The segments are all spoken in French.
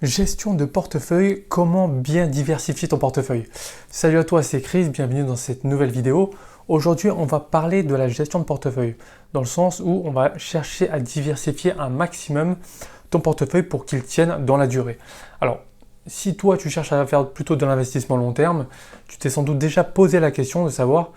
Gestion de portefeuille, comment bien diversifier ton portefeuille? Salut à toi, c'est Chris, bienvenue dans cette nouvelle vidéo. Aujourd'hui, on va parler de la gestion de portefeuille, dans le sens où on va chercher à diversifier un maximum ton portefeuille pour qu'il tienne dans la durée. Alors, si toi tu cherches à faire plutôt de l'investissement long terme, tu t'es sans doute déjà posé la question de savoir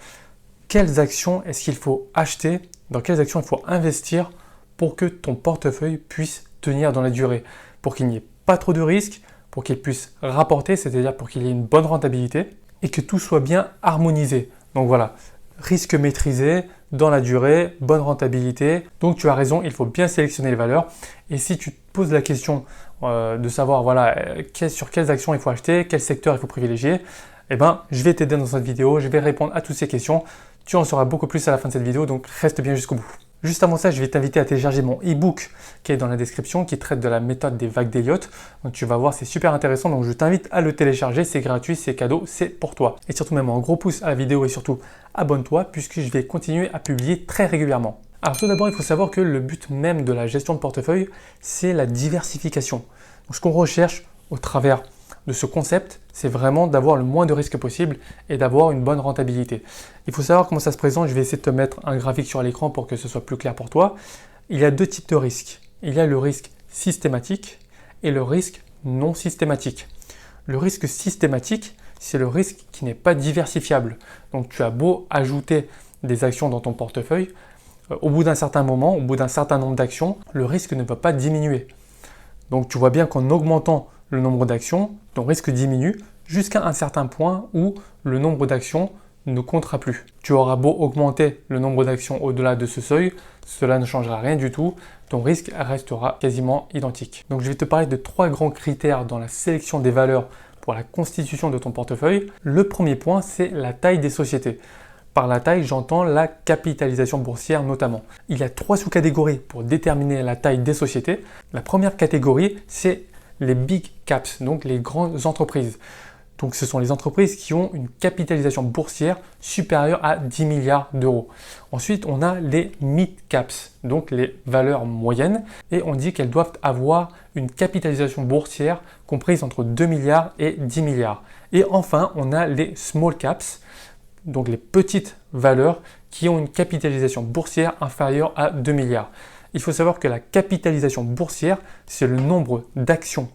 quelles actions est-ce qu'il faut acheter, dans quelles actions il faut investir pour que ton portefeuille puisse tenir dans la durée, pour qu'il n'y ait pas trop de risques, pour qu'il puisse rapporter, c'est-à-dire pour qu'il y ait une bonne rentabilité et que tout soit bien harmonisé. Donc voilà, risque maîtrisé, dans la durée, bonne rentabilité. Donc tu as raison, il faut bien sélectionner les valeurs. Et si tu te poses la question de savoir sur quelles actions il faut acheter, quel secteur il faut privilégier, eh ben, je vais t'aider dans cette vidéo, je vais répondre à toutes ces questions. Tu en sauras beaucoup plus à la fin de cette vidéo, donc reste bien jusqu'au bout. Juste avant ça, je vais t'inviter à télécharger mon e-book qui est dans la description, qui traite de la méthode des vagues d'Elliott. Donc tu vas voir, c'est super intéressant, donc je t'invite à le télécharger, c'est gratuit, c'est cadeau, c'est pour toi. Et surtout même un gros pouce à la vidéo et surtout abonne-toi puisque je vais continuer à publier très régulièrement. Alors tout d'abord, il faut savoir que le but même de la gestion de portefeuille, c'est la diversification. Donc ce qu'on recherche au travers de ce concept, c'est vraiment d'avoir le moins de risques possible et d'avoir une bonne rentabilité. Il faut savoir comment ça se présente. Je vais essayer de te mettre un graphique sur l'écran pour que ce soit plus clair pour toi. Il y a deux types de risques. Il y a le risque systématique et le risque non systématique. Le risque systématique, c'est le risque qui n'est pas diversifiable. Donc tu as beau ajouter des actions dans ton portefeuille, au bout d'un certain moment, au bout d'un certain nombre d'actions, le risque ne va pas diminuer. Donc tu vois bien qu'en augmentant le nombre d'actions, ton risque diminue jusqu'à un certain point où le nombre d'actions ne comptera plus. Tu auras beau augmenter le nombre d'actions au-delà de ce seuil, cela ne changera rien du tout, ton risque restera quasiment identique. Donc je vais te parler de trois grands critères dans la sélection des valeurs pour la constitution de ton portefeuille. Le premier point, c'est la taille des sociétés. Par la taille, j'entends la capitalisation boursière notamment. Il y a trois sous-catégories pour déterminer la taille des sociétés. La première catégorie, c'est les big caps, donc les grandes entreprises. Donc ce sont les entreprises qui ont une capitalisation boursière supérieure à 10 milliards d'euros. Ensuite, on a les mid caps, donc les valeurs moyennes, et on dit qu'elles doivent avoir une capitalisation boursière comprise entre 2 milliards et 10 milliards. Et enfin, on a les small caps, donc les petites valeurs qui ont une capitalisation boursière inférieure à 2 milliards. Il faut savoir que la capitalisation boursière, c'est le nombre d'actions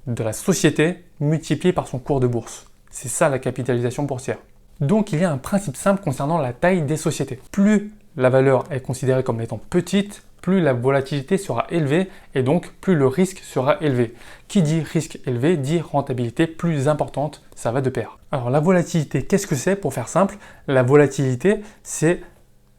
de la société multiplié par son cours de bourse. C'est ça la capitalisation boursière. Donc il y a un principe simple concernant la taille des sociétés. Plus la valeur est considérée comme étant petite, plus la volatilité sera élevée et donc plus le risque sera élevé. Qui dit risque élevé dit rentabilité plus importante, ça va de pair. Alors la volatilité, qu'est-ce que c'est? Pour faire simple, la volatilité, c'est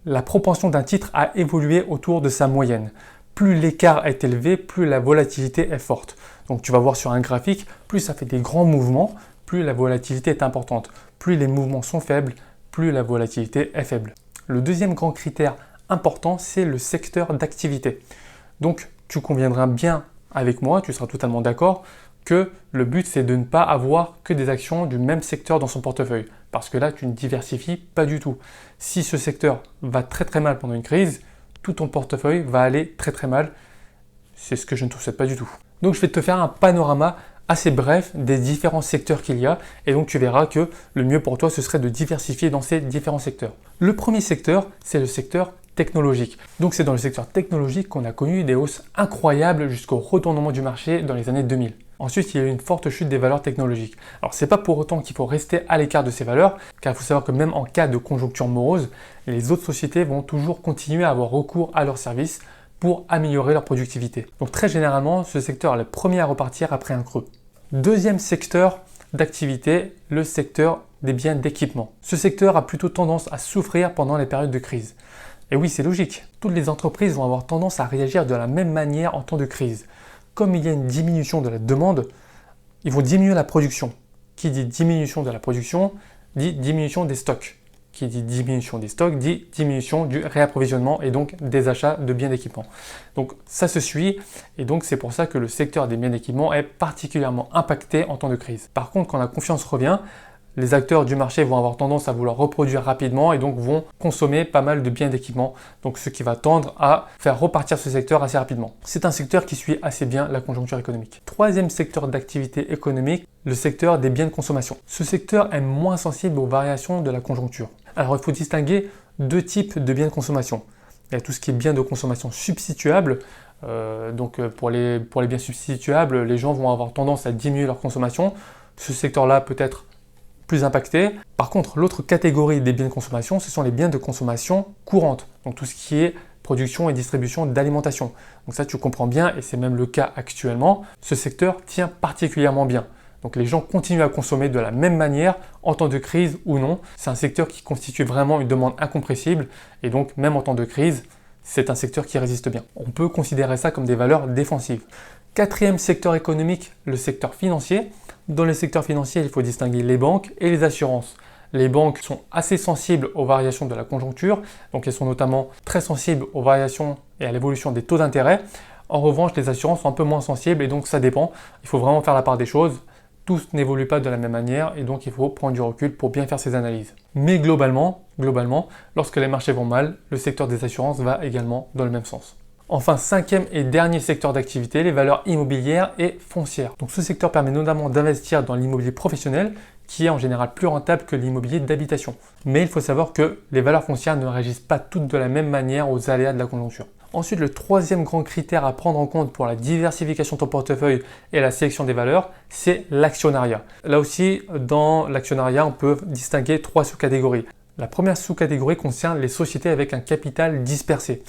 la propension d'un titre à évoluer autour de sa moyenne. Plus l'écart est élevé, plus la volatilité est forte. Donc tu vas voir sur un graphique, plus ça fait des grands mouvements, plus la volatilité est importante. Plus les mouvements sont faibles, plus la volatilité est faible. Le deuxième grand critère important, c'est le secteur d'activité. Donc tu conviendras bien avec moi, tu seras totalement d'accord, que le but c'est de ne pas avoir que des actions du même secteur dans son portefeuille. Parce que là, tu ne diversifies pas du tout. Si ce secteur va très très mal pendant une crise, tout ton portefeuille va aller très très mal. C'est ce que je ne te souhaite pas du tout. Donc je vais te faire un panorama assez bref des différents secteurs qu'il y a et donc tu verras que le mieux pour toi ce serait de diversifier dans ces différents secteurs. Le premier secteur, c'est le secteur technologique. Donc c'est dans le secteur technologique qu'on a connu des hausses incroyables jusqu'au retournement du marché dans les années 2000. Ensuite, il y a eu une forte chute des valeurs technologiques. Alors, ce n'est pas pour autant qu'il faut rester à l'écart de ces valeurs, car il faut savoir que même en cas de conjoncture morose, les autres sociétés vont toujours continuer à avoir recours à leurs services pour améliorer leur productivité. Donc très généralement, ce secteur est le premier à repartir après un creux. Deuxième secteur d'activité, le secteur des biens d'équipement. Ce secteur a plutôt tendance à souffrir pendant les périodes de crise. Et oui, c'est logique. Toutes les entreprises vont avoir tendance à réagir de la même manière en temps de crise. Comme il y a une diminution de la demande, ils vont diminuer la production. Qui dit diminution de la production, dit diminution des stocks. Qui dit diminution des stocks, dit diminution du réapprovisionnement et donc des achats de biens d'équipement. Donc ça se suit et donc c'est pour ça que le secteur des biens d'équipement est particulièrement impacté en temps de crise. Par contre, quand la confiance revient, les acteurs du marché vont avoir tendance à vouloir reproduire rapidement et donc vont consommer pas mal de biens d'équipement. Donc ce qui va tendre à faire repartir ce secteur assez rapidement. C'est un secteur qui suit assez bien la conjoncture économique. Troisième secteur d'activité économique, le secteur des biens de consommation. Ce secteur est moins sensible aux variations de la conjoncture. Alors il faut distinguer deux types de biens de consommation. Il y a tout ce qui est biens de consommation substituables. Pour les biens substituables, les gens vont avoir tendance à diminuer leur consommation. Ce secteur-là peut être plus impacté. Par contre, l'autre catégorie des biens de consommation, ce sont les biens de consommation courante. Donc tout ce qui est production et distribution d'alimentation. Donc ça, tu comprends bien, et c'est même le cas actuellement. Ce secteur tient particulièrement bien. Donc les gens continuent à consommer de la même manière en temps de crise ou non. C'est un secteur qui constitue vraiment une demande incompressible et donc même en temps de crise, c'est un secteur qui résiste bien. On peut considérer ça comme des valeurs défensives. Quatrième secteur économique, le secteur financier. Dans le secteur financier, il faut distinguer les banques et les assurances. Les banques sont assez sensibles aux variations de la conjoncture, donc elles sont notamment très sensibles aux variations et à l'évolution des taux d'intérêt. En revanche, les assurances sont un peu moins sensibles et donc ça dépend. Il faut vraiment faire la part des choses. Tous n'évoluent pas de la même manière et donc il faut prendre du recul pour bien faire ces analyses. Mais globalement, lorsque les marchés vont mal, le secteur des assurances va également dans le même sens. Enfin, cinquième et dernier secteur d'activité, les valeurs immobilières et foncières. Donc ce secteur permet notamment d'investir dans l'immobilier professionnel qui est en général plus rentable que l'immobilier d'habitation. Mais il faut savoir que les valeurs foncières ne réagissent pas toutes de la même manière aux aléas de la conjoncture. Ensuite, le troisième grand critère à prendre en compte pour la diversification de ton portefeuille et la sélection des valeurs, c'est l'actionnariat. Là aussi, dans l'actionnariat, on peut distinguer trois sous-catégories. La première sous-catégorie concerne les sociétés avec un capital dispersé.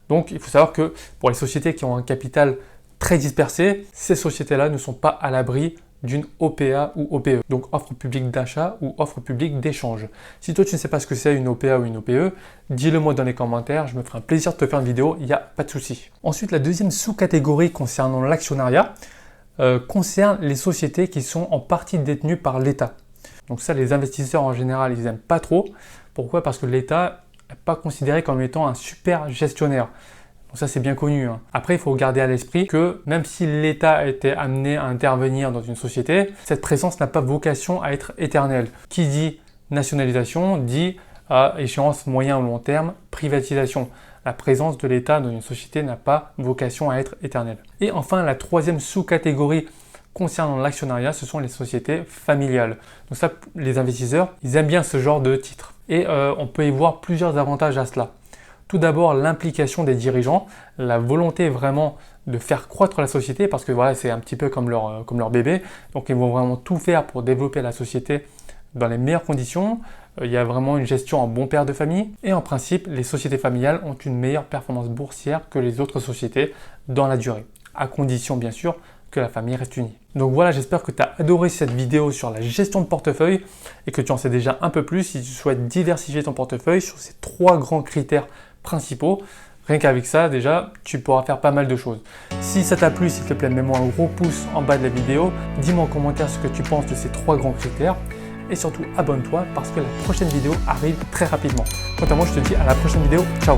Donc, il faut savoir que pour les sociétés qui ont un capital très dispersé, ces sociétés-là ne sont pas à l'abri d'une OPA ou OPE, donc offre publique d'achat ou offre publique d'échange. Si toi tu ne sais pas ce que c'est une OPA ou une OPE, dis-le moi dans les commentaires, je me ferai un plaisir de te faire une vidéo, il n'y a pas de souci. Ensuite, la deuxième sous-catégorie concernant l'actionnariat concerne les sociétés qui sont en partie détenues par l'État. Donc ça, les investisseurs en général, ils n'aiment pas trop. Pourquoi? Parce que l'État n'est pas considéré comme étant un super gestionnaire. Donc ça, c'est bien connu. Après, il faut garder à l'esprit que même si l'État a été amené à intervenir dans une société, cette présence n'a pas vocation à être éternelle. Qui dit nationalisation dit à échéance moyen ou long terme privatisation. La présence de l'État dans une société n'a pas vocation à être éternelle. Et enfin, la troisième sous-catégorie concernant l'actionnariat, ce sont les sociétés familiales. Donc ça, les investisseurs, ils aiment bien ce genre de titres. Et on peut y voir plusieurs avantages à cela. Tout d'abord, l'implication des dirigeants, la volonté vraiment de faire croître la société parce que voilà, c'est un petit peu comme leur bébé. Donc, ils vont vraiment tout faire pour développer la société dans les meilleures conditions. Il y a vraiment une gestion en bon père de famille. Et en principe, les sociétés familiales ont une meilleure performance boursière que les autres sociétés dans la durée. À condition, bien sûr, que la famille reste unie. Donc voilà, j'espère que tu as adoré cette vidéo sur la gestion de portefeuille et que tu en sais déjà un peu plus si tu souhaites diversifier ton portefeuille sur ces trois grands critères principaux. Rien qu'avec ça, déjà, tu pourras faire pas mal de choses. Si ça t'a plu, s'il te plaît, mets-moi un gros pouce en bas de la vidéo. Dis-moi en commentaire ce que tu penses de ces trois grands critères. Et surtout, abonne-toi parce que la prochaine vidéo arrive très rapidement. Quant à moi, je te dis à la prochaine vidéo. Ciao!